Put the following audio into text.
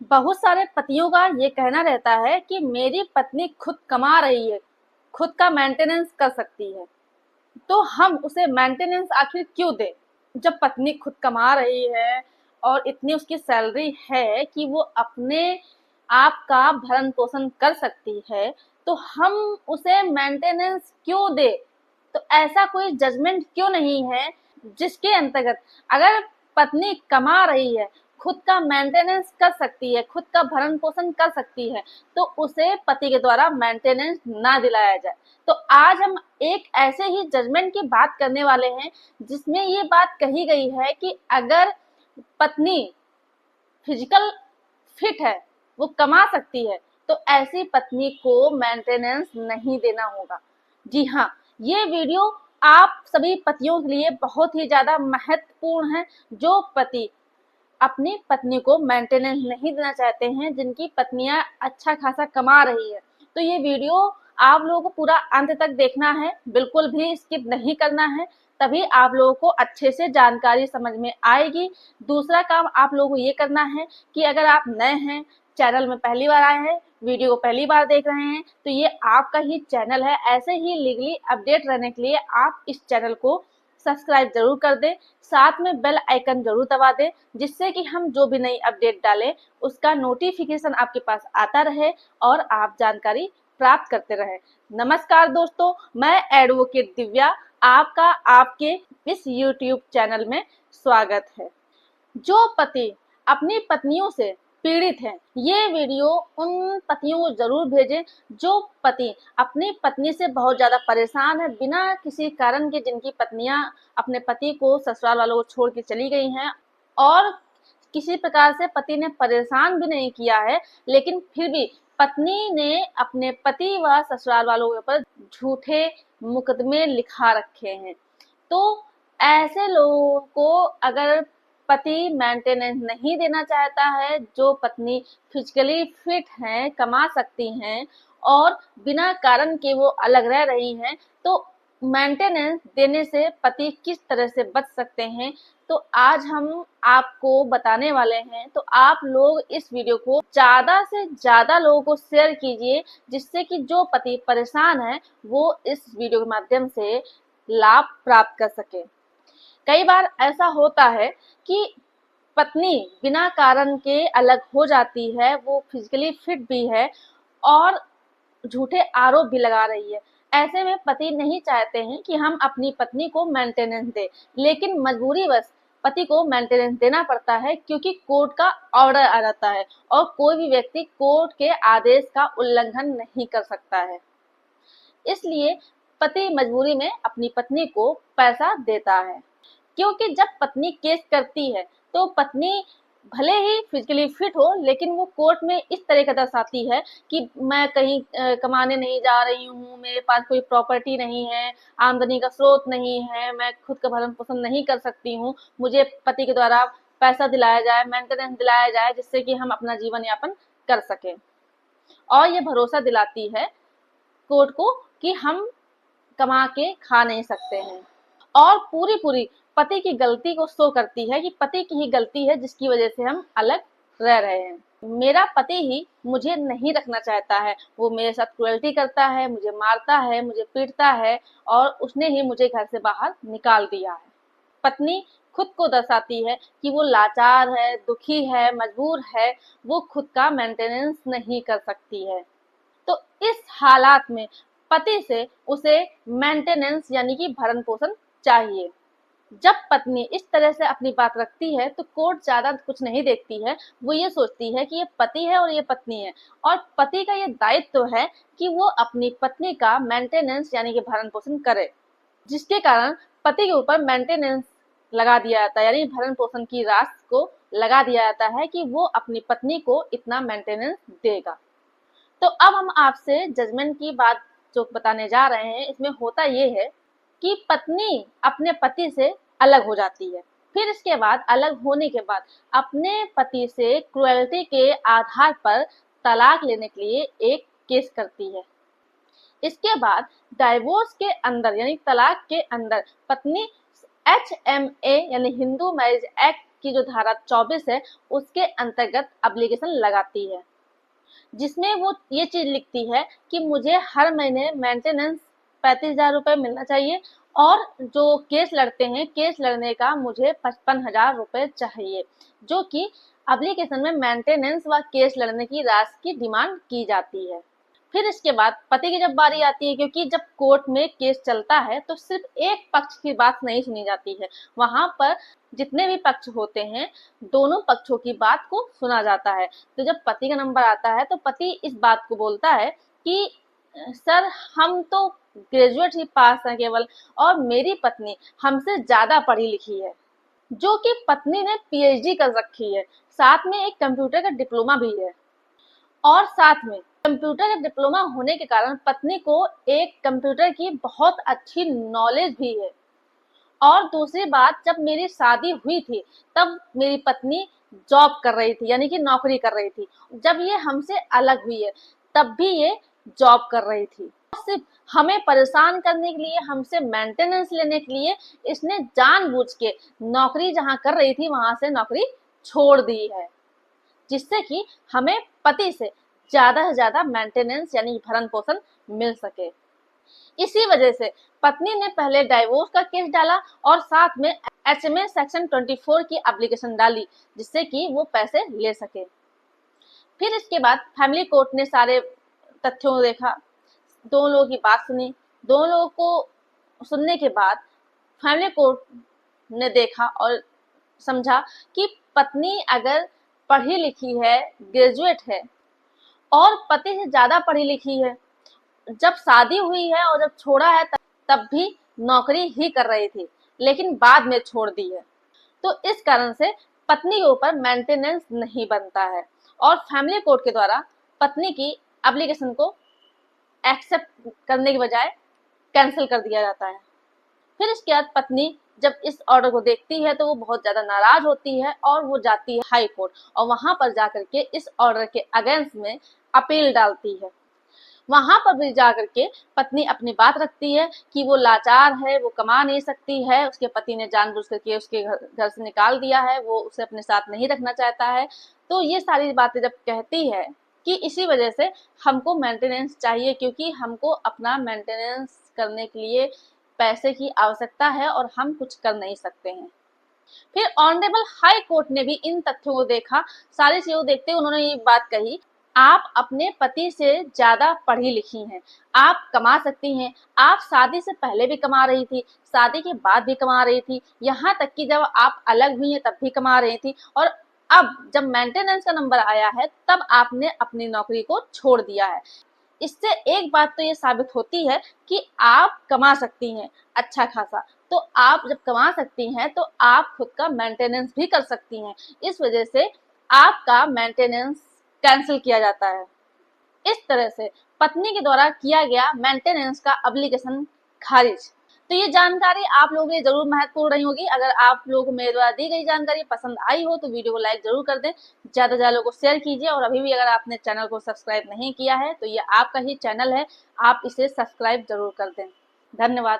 बहुत सारे पतियों का ये कहना रहता है कि मेरी पत्नी खुद कमा रही है, खुद का मेंटेनेंस कर सकती है, तो हम उसे मेंटेनेंस आखिर क्यों दें? जब पत्नी खुद कमा रही है और इतनी उसकी सैलरी है कि वो अपने आप का भरण पोषण कर सकती है, तो हम उसे मेंटेनेंस क्यों दे? तो ऐसा कोई जजमेंट क्यों नहीं है जिसके अंतर्गत अगर पत्नी कमा रही है, खुद का मेंटेनेंस कर सकती है, खुद का भरण पोषण कर सकती है, तो उसे पति के द्वारा मेंटेनेंस ना दिलाया जाए। तो आज हम एक ऐसे ही जजमेंट की बात करने वाले हैं जिसमें ये बात कही गई है कि अगर पत्नी फिजिकल फिट है, वो कमा सकती है, तो ऐसी पत्नी को मेंटेनेंस नहीं देना होगा। जी हाँ, ये वीडियो आप सभी पतियों के लिए बहुत ही ज्यादा महत्वपूर्ण है, जो पति अपनी पत्नी को मेंटेनेंस नहीं देना चाहते हैं, जिनकी पत्नियां अच्छा खासा कमा रही है। तो ये वीडियो आप लोगों को पूरा अंत तक देखना है, बिल्कुल भी स्किप नहीं करना है, तभी आप लोगों को अच्छे से जानकारी समझ में आएगी। दूसरा काम आप लोगों को ये करना है कि अगर आप नए हैं, चैनल में पहली बार आए हैं, वीडियो को पहली बार देख रहे हैं, तो ये आपका ही चैनल है। ऐसे ही लीगली अपडेट रहने के लिए आप इस चैनल को सब्सक्राइब जरूर कर दें, साथ में बेल आइकन जरूर दबा दें, जिससे कि हम जो भी नई अपडेट डालें उसका नोटिफिकेशन आपके पास आता रहे और आप जानकारी प्राप्त करते रहें। नमस्कार दोस्तों, मैं एडवोकेट दिव्या, आपका आपके इस यूट्यूब चैनल में स्वागत है। जो पति अपनी पत्नियों से पीड़ित हैं, ये वीडियो उन पतियों को जरूर भेजें जो पति अपनी पत्नी से बहुत ज्यादा परेशान है, बिना किसी कारण के, जिनकी पत्नियां अपने पति को ससुराल वालों को छोड़ के चली गई हैं और किसी प्रकार से पति ने परेशान भी नहीं किया है, लेकिन फिर भी पत्नी ने अपने पति व ससुराल वालों के ऊपर झूठे मुकदमे लिखा रखे हैं। तो ऐसे लोगों को अगर पति मेंटेनेंस नहीं देना चाहता है, जो पत्नी फिजिकली फिट हैं, कमा सकती हैं और बिना कारण के वो अलग रह रही हैं, तो मेंटेनेंस देने से पति किस तरह से बच सकते हैं, तो आज हम आपको बताने वाले हैं। तो आप लोग इस वीडियो को ज्यादा से ज्यादा लोगों को शेयर कीजिए, जिससे कि जो पति परेशान है वो इस वीडियो के माध्यम से लाभ प्राप्त कर सके। कई बार ऐसा होता है कि पत्नी बिना कारण के अलग हो जाती है, वो फिजिकली फिट भी है और झूठे आरोप भी लगा रही है। ऐसे में पति नहीं चाहते हैं कि हम अपनी पत्नी को मेंटेनेंस दें, लेकिन मजबूरीवश पति को मेंटेनेंस देना पड़ता है, क्योंकि कोर्ट का ऑर्डर आ जाता है और कोई भी व्यक्ति कोर्ट के आदेश का उल्लंघन नहीं कर सकता है। इसलिए पति मजबूरी में अपनी पत्नी को पैसा देता है, क्योंकि जब पत्नी केस करती है तो पत्नी भले ही फिजिकली फिट हो, लेकिन वो कोर्ट में इस तरह का दर्शाती है कि मैं कहीं कमाने नहीं जा रही हूँ, मेरे पास कोई प्रॉपर्टी नहीं है, आमदनी का स्रोत नहीं है, मैं खुद का भरण पोषण नहीं कर सकती हूँ, मुझे पति के द्वारा पैसा दिलाया जाए, मेंटेनेंस दिलाया जाए, जिससे कि हम अपना जीवन यापन कर सकें। और ये भरोसा दिलाती है कोर्ट को कि हम कमा के खा नहीं सकते हैं, और पूरी पूरी पति की गलती को शो करती है कि पति की ही गलती है जिसकी वजह से हम अलग रह रहे हैं। मेरा पति ही मुझे नहीं रखना चाहता है, वो मेरे साथ क्रूएल्टी करता है, मुझे मारता है, मुझे पीटता है और उसने ही मुझे घर से बाहर निकाल दिया है। पत्नी खुद को दर्शाती है कि वो लाचार है, दुखी है, मजबूर है, वो खुद का मेंटेनेंस नहीं कर सकती है। तो इस हालात में पति से उसे मेंटेनेंस यानी कि भरण पोषण चाहिए। जब पत्नी इस तरह से अपनी बात रखती है तो कोर्ट ज्यादा कुछ नहीं देखती है, वो ये सोचती है कि ये पति है और ये पत्नी है, और पति का ये दायित्व है कि वो अपनी पत्नी का मेंटेनेंस यानी कि भरण पोषण करे, जिसके कारण पति के ऊपर मेंटेनेंस लगा दिया जाता है, यानी भरण पोषण की राशि को लगा दिया जाता है कि वो अपनी पत्नी को इतना मेंटेनेंस देगा। तो अब हम आपसे जजमेंट की बात जो बताने जा रहे हैं, इसमें होता ये है कि पत्नी अपने पति से अलग हो जाती है, फिर इसके बाद अलग होने के बाद अपने पति से क्रुएल्टी के आधार पर तलाक लेने के लिए एक केस करती है। इसके बाद डाइवोर्स के अंदर यानी तलाक के अंदर पत्नी HMA यानी हिंदू मैरिज एक्ट की जो धारा 24 है उसके अंतर्गत एप्लीकेशन लगाती है, जिसमें वो ये चीज लिखती है कि मुझे हर महीने मेंटेनेंस 35,000 रुपये मिलना चाहिए और जो केस लड़ते हैं केस लड़ने का मुझे 55,000 रुपये चाहिए, जो कि एप्लीकेशन में मेंटेनेंस व केस लड़ने की राशि की डिमांड की जाती है। फिर इसके बाद पति की जब बारी आती है, क्योंकि जब कोर्ट में केस चलता है तो सिर्फ एक पक्ष की बात नहीं सुनी जाती है, वहां पर जितने भी पक्ष होते हैं दोनों पक्षों की बात को सुना जाता है। तो जब पति का नंबर आता है तो पति इस बात को बोलता है कि सर हम तो ग्रेजुएट ही पास हैं केवल, और मेरी पत्नी हमसे ज्यादा पढ़ी लिखी है, जो कि पत्नी ने पीएचडी कर रखी है, साथ में एक कंप्यूटर का डिप्लोमा भी है, और साथ में कंप्यूटर का डिप्लोमा होने के कारण पत्नी को एक कंप्यूटर की बहुत अच्छी नॉलेज भी है। और दूसरी बात, जब मेरी शादी हुई थी तब मेरी पत्नी जॉब कर रही थी, यानी कि नौकरी कर रही थी। जब ये हमसे अलग हुई है तब भी ये जॉब कर रही थी। सिर्फ हमें परेशान करने के लिए, हमसे मेंटेनेंस लेने के लिए इसने जानबूझ के नौकरी जहां कर रही थी वहां से नौकरी छोड़ दी है, जिससे कि हमें पति से ज्यादा मेंटेनेंस यानी भरण पोषण मिल सके। इसी वजह से पत्नी ने पहले डाइवोर्स का केस डाला और साथ में एचएमए सेक्शन 24 की एप्लीकेशन डाली, जिससे कि वो पैसे ले सके। फिर इसके बाद फैमिली कोर्ट ने सारे तथ्यों को देखा, दोनों लोगों की बात सुनी। दोनों लोगों को सुनने के बाद फैमिली कोर्ट ने देखा और समझा कि पत्नी अगर पढ़ी लिखी है, ग्रेजुएट है और पति से ज्यादा पढ़ी लिखी है, जब शादी हुई है और जब छोड़ा है तब भी नौकरी ही कर रही थी, लेकिन बाद में छोड़ दी है, तो इस कारण से पत्नी के ऊपर मेंटेनेंस नहीं बनता है और फैमिली कोर्ट के द्वारा पत्नी की एप्लीकेशन को एक्सेप्ट करने के बजाय कैंसिल कर दिया जाता है। फिर इसके बाद पत्नी जब इस ऑर्डर को देखती है तो वो बहुत ज्यादा नाराज होती है और वो जाती है हाई कोर्ट और वहां पर जाकर के इस ऑर्डर के अगेंस्ट में अपील डालती है। वहां पर भी जाकर के पत्नी अपनी बात रखती है कि वो लाचार है, वो कमा नहीं सकती है, उसके पति ने जानबूझ करके उसके घर से निकाल दिया है, वो उसे अपने साथ नहीं रखना चाहता है। तो ये सारी बातें जब कहती है कि इसी वजह से हमको मेंटेनेंस चाहिए, क्योंकि हमको अपना मेंटेनेंस करने के लिए पैसे की आवश्यकता है और हम कुछ कर नहीं सकते हैं। फिर ऑनरेबल हाई कोर्ट ने भी इन तथ्यों को देखा, सारी चीजों को देखते हुए उन्होंने ये बात कही, आप अपने पति से ज्यादा पढ़ी लिखी हैं, आप कमा सकती हैं, आप शादी से पहले भी कमा रही थी, शादी के बाद भी कमा रही थी, यहाँ तक कि जब आप अलग हुई हैं तब भी कमा रही थी, और अब जब मेंटेनेंस का नंबर आया है तब आपने अपनी नौकरी को छोड़ दिया है। इससे एक बात तो ये साबित होती है कि आप कमा सकती हैं अच्छा खासा, तो आप जब कमा सकती हैं तो आप खुद का मेंटेनेंस भी कर सकती हैं, इस वजह से आपका मेंटेनेंस कैंसिल किया जाता है। इस तरह से पत्नी के द्वारा किया गया मेंटेनेंस का एप्लीकेशन खारिज। तो ये जानकारी आप लोगों के लिए जरूर महत्वपूर्ण रही होगी। अगर आप लोगों को मेरे द्वारा दी गई जानकारी पसंद आई हो तो वीडियो को लाइक जरूर कर दें, ज्यादा से ज्यादा लोगों को शेयर कीजिए, और अभी भी अगर आपने चैनल को सब्सक्राइब नहीं किया है तो ये आपका ही चैनल है, आप इसे सब्सक्राइब जरूर कर दें। धन्यवाद।